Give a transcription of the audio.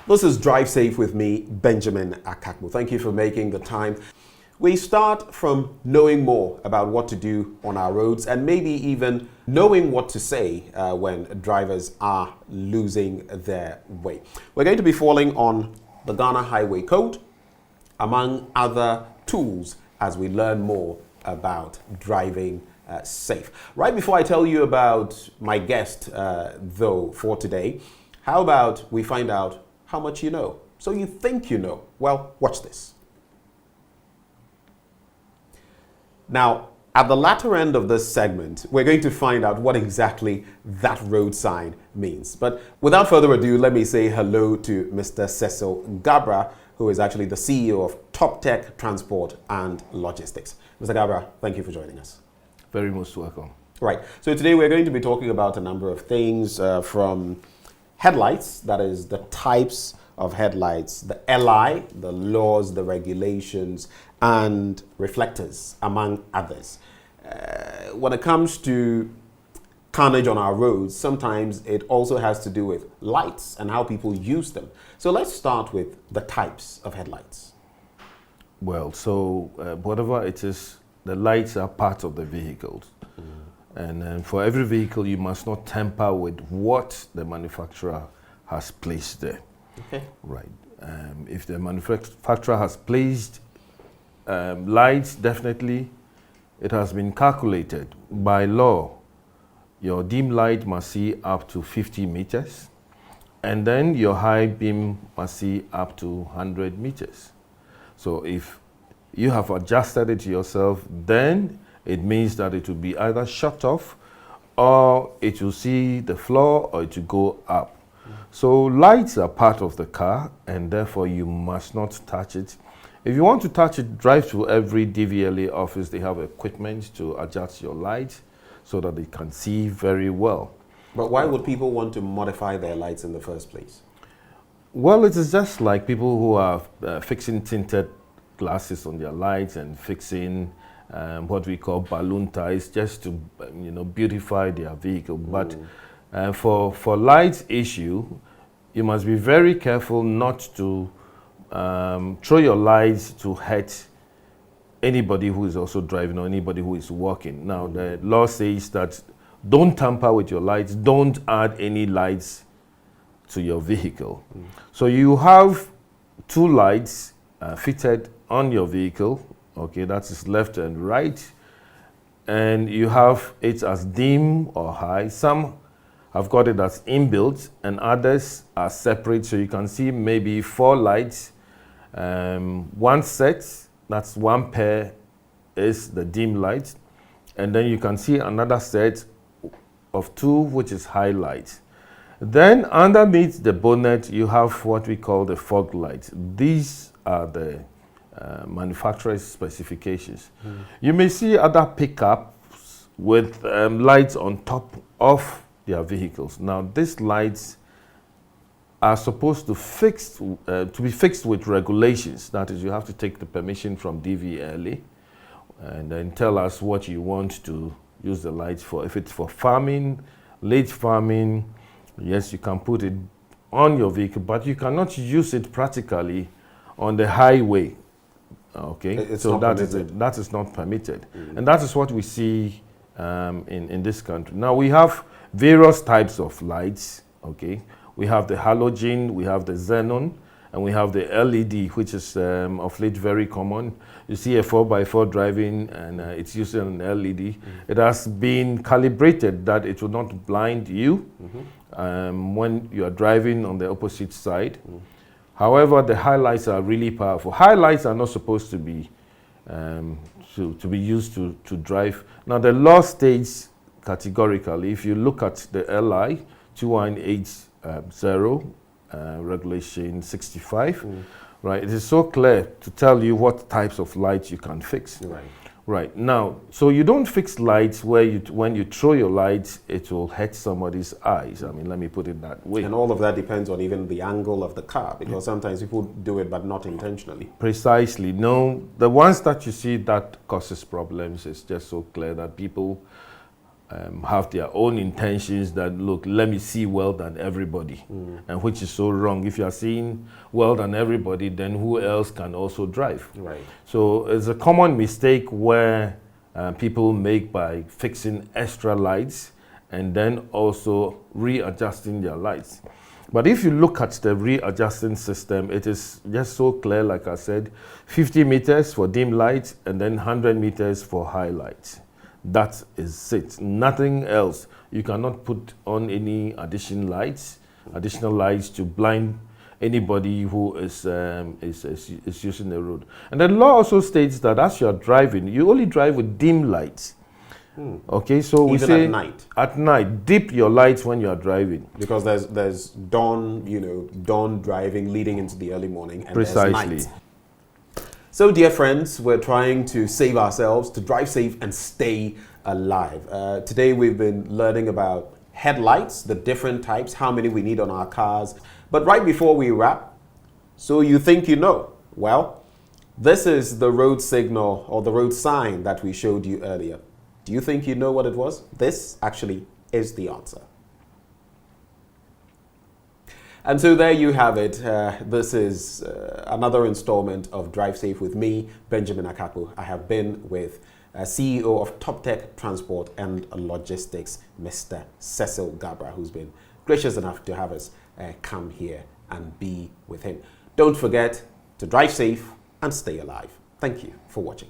This is Drive Safe with me, Benjamin Akakpo. Thank you for making the time. We start from knowing more about what to do on our roads and maybe even knowing what to say when drivers are losing their way. We're going to be falling on the Ghana Highway Code, among other tools, as we learn more about driving safe. Right before I tell you about my guest, though, for today, how about we find out how much you know? So you think you know. Well, watch this. Now, at the latter end of this segment, we're going to find out what exactly that road sign means. But without further ado, let me say hello to Mr. Cecil Garbrah, who is actually the CEO of TopTech Transport and Logistics. Mr. Garbrah, thank you for joining us. Very most welcome. Right. So today we're going to be talking about a number of things from headlights, that is the types of headlights, the LI, the laws, the regulations, and reflectors, among others. When it comes to carnage on our roads, sometimes it also has to do with lights and how people use them. So let's start with the types of headlights. Well, so whatever it is, the lights are part of the vehicles. And for every vehicle, you must not tamper with what the manufacturer has placed there. Okay. Right. If the manufacturer has placed lights, definitely it has been calculated by law. Your dim light must see up to 50 meters, and then your high beam must see up to 100 meters. So if you have adjusted it yourself, then it means that it will be either shut off, or it will see the floor, or it will go up. So lights are part of the car, and therefore you must not touch it. If you want to touch it, drive to every DVLA office. They have equipment to adjust your lights so that they can see very well. But why would people want to modify their lights in the first place? Well, it is just like people who are fixing tinted glasses on their lights and fixing what we call balloon ties, just to beautify their vehicle. But for lights issue, you must be very careful not to throw your lights to hurt anybody who is also driving or anybody who is walking. Now, the law says that don't tamper with your lights, don't add any lights to your vehicle. So you have two lights fitted on your vehicle, okay, that is left and right, and you have it as dim or high. Some have got it as inbuilt and others are separate, so you can see maybe 4 lights. One set, that's one pair, is the dim light, and then you can see another set of 2, which is high light. Then underneath the bonnet, you have what we call the fog light. These are the manufacturer's specifications. You may see other pickups with lights on top of their vehicles. Now, these lights are supposed to be fixed with regulations. That is, you have to take the permission from DVLA and then tell us what you want to use the lights for. If it's for farming, late farming, yes, you can put it on your vehicle, but you cannot use it practically on the highway. Okay, so that is not permitted. And that is what we see in this country. Now, we have various types of lights. Okay, we have the halogen, we have the xenon, and we have the LED, which is of late very common. You see a 4x4 driving and it's using an LED. It has been calibrated that it will not blind you when you are driving on the opposite side. However, the highlights are really powerful. Highlights are not supposed to be used to drive. Now, the law states categorically, if you look at the LI 21880, regulation 65, right, it is so clear to tell you what types of lights you can fix. Right. Right. Now, so you don't fix lights where when you throw your lights, it will hurt somebody's eyes. I mean, let me put it that way. And all of that depends on even the angle of the car, because sometimes people do it, but not intentionally. Precisely. No, the ones that you see that causes problems is just so clear that people have their own intentions that, look, let me see well than everybody, and which is so wrong. If you are seeing well than everybody, then who else can also drive? Right. So it's a common mistake where people make by fixing extra lights and then also readjusting their lights. But if you look at the readjusting system, it is just so clear, like I said, 50 meters for dim lights and then 100 meters for high lights. That is it. Nothing else. You cannot put on any additional lights to blind anybody who is using the road. And the law also states that as you are driving, you only drive with dim lights. Okay, so we say at night. At night, dip your lights when you are driving. Because there's dawn, dawn driving leading into the early morning, and Precisely. There's night. So, dear friends, we're trying to save ourselves, to drive safe and stay alive. Today we've been learning about headlights, the different types, how many we need on our cars. But right before we wrap, so you think you know? Well, this is the road signal or the road sign that we showed you earlier. Do you think you know what it was? This actually is the answer. And so there you have it. This is another installment of Drive Safe with me, Benjamin Akakpo. I have been with CEO of TopTech Transport and Logistics, Mr. Cecil Garbrah, who's been gracious enough to have us come here and be with him. Don't forget to drive safe and stay alive. Thank you for watching.